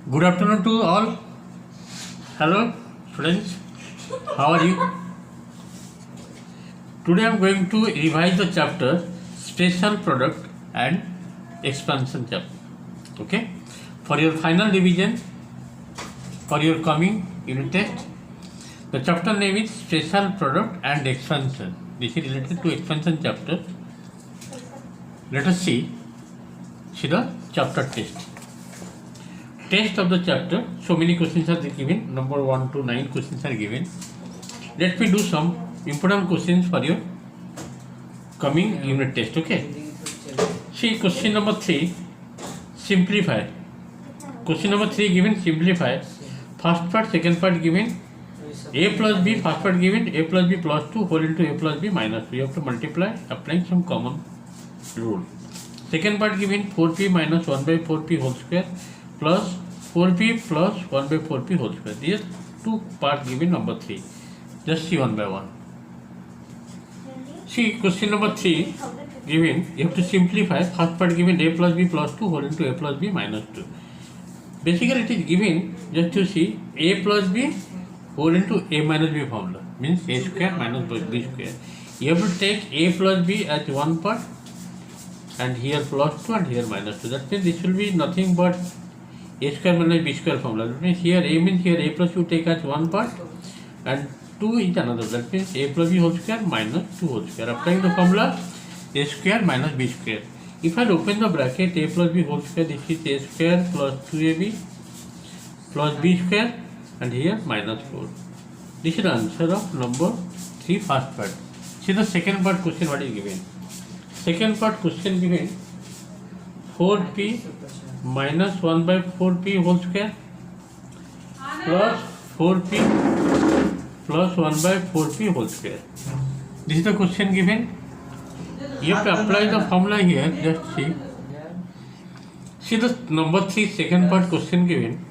Good afternoon to all. Hello, students. How are you? Today I am going to revise the chapter Special Product and Expansion chapter. Okay? For your final revision, for your coming unit test, the chapter name is Special Product and Expansion. This is related to expansion chapter. Let us see the chapter test. Test of the chapter. So many questions are given. Number 1 to 9 questions are given. Let me do some important questions for your coming unit test. Okay. See question number 3. Simplify. Question number 3 given. Simplify. First part, second part given. A plus B. First part given. A plus B plus 2 whole into A plus B minus 2. You have to multiply applying some common rule. Second part given 4p minus 1 by 4p whole square plus 4p plus 1 by 4p whole square. These two part given number 3. Just see one by one. See question number 3 given. You have to simplify. First part given A plus B plus 2 whole into A plus B minus 2. Basically it is given just to see A plus B whole into A minus B formula. Means A square minus B square. You have to take A plus B as one part and here plus 2 and here minus 2. That means this will be nothing but A square minus B square formula. That means here A means here A plus you take as one part and 2 is another. That means A plus B whole square minus 2 whole square. Applying the formula A square minus B square. If I open the bracket A plus B whole square, this is A square plus 2AB plus B square and here minus 4. This is the answer of number 3 first part. See the second part question what is given. Second part question given 4p minus 1 by 4p whole square plus 4p plus 1 by 4p whole square. This is the question given. You have to apply the formula here. Just see. See the number 3 second part question given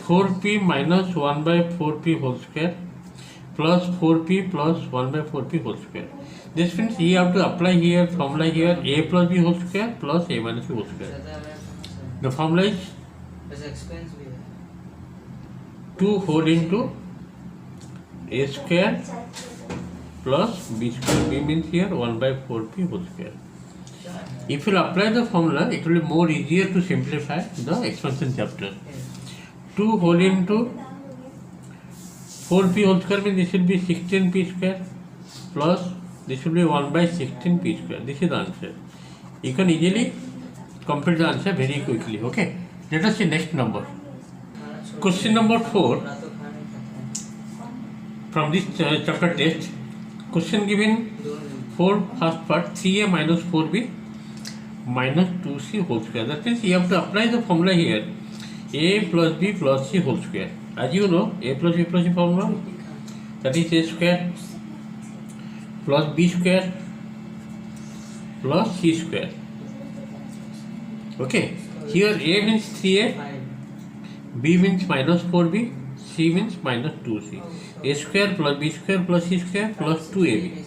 4p minus 1 by 4p whole square plus 4p plus 1 by 4p whole square. This means you have to apply here formula here A plus B whole square plus A minus B whole square. The formula is 2 whole into A square plus B square. B means here 1 by 4p whole square. If you apply the formula, it will be more easier to simplify the expansion chapter. 2 whole into 4p whole square means this will be 16p square plus this will be 1 by 16p square. This is the answer. You can easily complete the answer very quickly. Okay. Let us see next number. Question number 4 from this chapter test. Question given 4 first part 3a minus 4b minus 2c whole square. That means you have to apply the formula here a plus b plus c whole square. As you know, a plus b plus c formula, that is a square plus b square plus c square. Okay. Here a means 3a, b means minus 4b, c means minus 2c. A square plus b square plus c square plus 2ab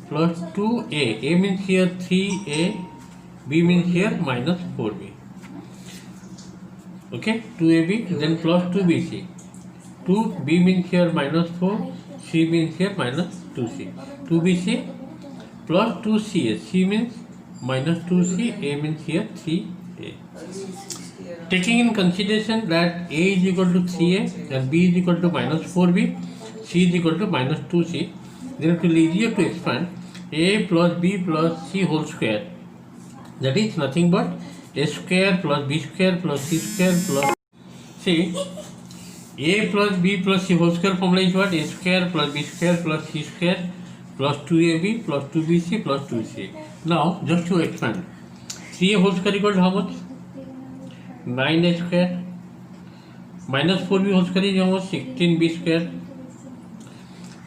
plus 2a. A means here 3a, b means here minus 4b. Okay, 2ab then plus 2bc. 2b means here minus 4, c means here minus 2c. 2bc plus 2ca. C means minus 2c, a means here 3a. Taking in consideration that a is equal to 3a and b is equal to minus 4b, c is equal to minus 2c, then it will be easier to expand a plus b plus c whole square. That is nothing but a square plus b square plus c square plus c. A plus b plus c whole square formula is what? A square plus b square plus c square plus 2ab plus 2bc plus 2c. Now just to expand, 3a whole square equal to how much? 9a square minus 4b whole square is how much? 16b square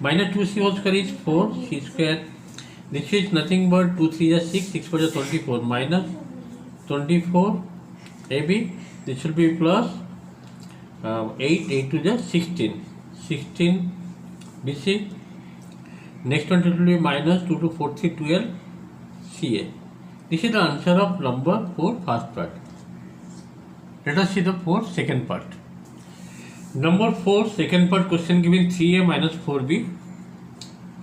minus 2c whole square is 4c square. This is nothing but 2 3 is 6, 6 4 is 24 minus 24 ab. This will be plus 8, 8 to the 16, 16 bc. Next one it will be minus 2 to 4 3 12 ca. This is the answer of number 4 first part. Let us see the fourth second part. Number 4 second part question given 3a minus 4b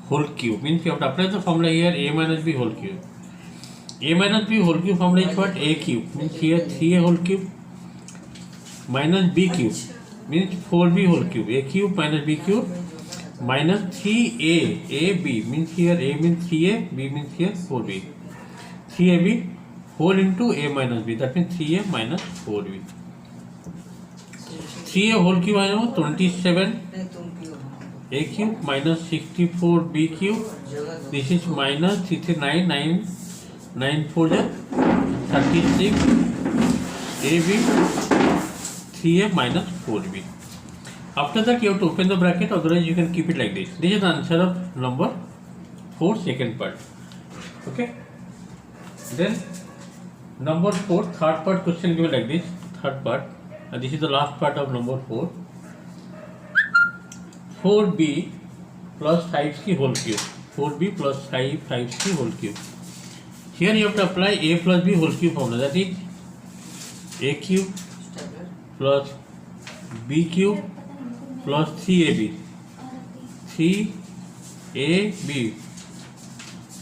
whole cube, means you have to apply the formula here, a minus b whole cube. A minus b whole cube formula is what? A cube, means here 3a whole cube minus b cube means 4b whole cube. A cube minus b cube minus 3a, ab means here a means 3a, b means here 4b. 3ab whole into a minus b, that means 3a minus 4b. 3a whole cube है वो 27 a cube minus 64 b cube. This is minus 3 9 4 36 ab 3a minus 4b. After that you have to open the bracket, otherwise you can keep it like this. This is the answer of number 4 second part. Okay. Then number 4 third part question given like this. Third part, and this is the last part of number 4. 4b plus 5c whole cube. 4b plus 5c whole cube. Here you have to apply a plus b whole cube formula, that is a cube plus b cube plus 3ab. 3ab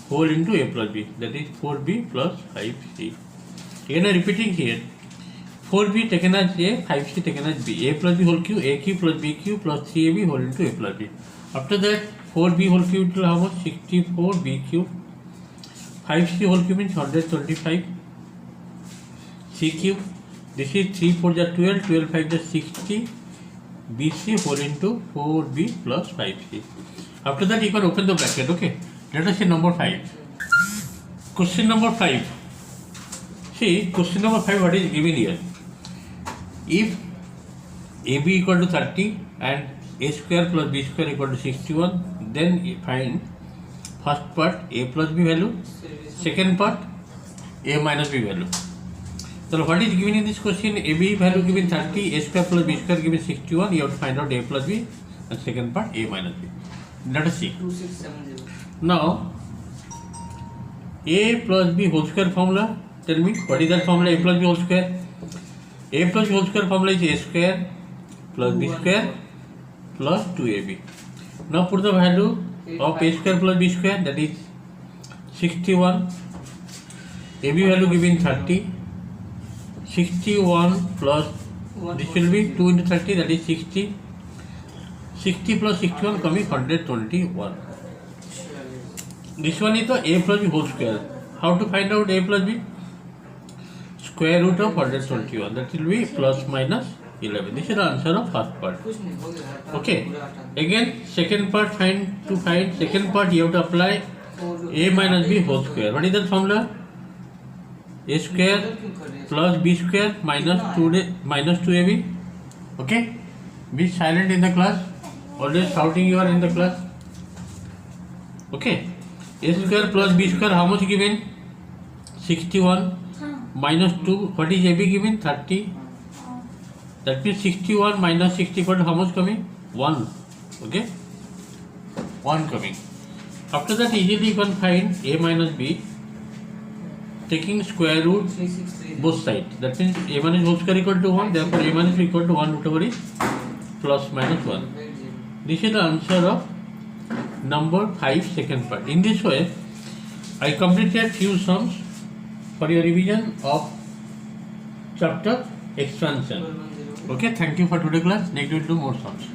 whole into a plus b, that is 4b plus 5c. Again I am repeating here, 4b taken as a, 5c taken as b. A plus b whole cube, a cube plus b cube plus 3ab whole into a plus b. After that 4b whole cube will have 64 b cube. 5c whole cube means 125 c cube. This is 3 4 is 12, 12 5 is 60 bc whole into 4b plus 5c. After that you can open the bracket. Okay, let us see number 5. Question number 5. See, question number 5, what is given here? If ab equal to 30 and a square plus b square equal to 61, then find first part a plus b value, second part a minus b value. So what is given in this question? AB value given 30, a square plus b square given 61. You have to find out a plus b, and second part a minus b. Let us see. 2670. Now a plus b whole square formula. Tell me what is that formula? A plus b whole square. A plus b whole square formula is a square plus b square plus 2ab. Now put the value of a square plus b square, that is 61. AB value given 30. 61 plus, this will be 2 into 30, that is 60. 60 plus 61 coming 121. This one is the a plus b whole square. How to find out a plus b? Square root of 121, that will be plus minus 11. This is the answer of first part. Okay. Again, second part, to find second part you have to apply a minus b whole square. What is that formula? A square plus b square minus 2ab. Okay. Be silent in the class. Always shouting you are in the class. Okay. A square plus b square, how much given? 61 minus 2. What is ab given? 30. That means 61 minus 60 equal to how much coming? 1. Okay. 1 coming. After that easily you can find a minus b, taking square root both sides. That means a minus whole square equal to 1. Therefore a minus b equal to 1 root over is plus minus 1. This is the answer of number 5 second part. In this way I completed few sums for your revision of chapter expansion. Okay, thank you for today's class. Next we will do more sums.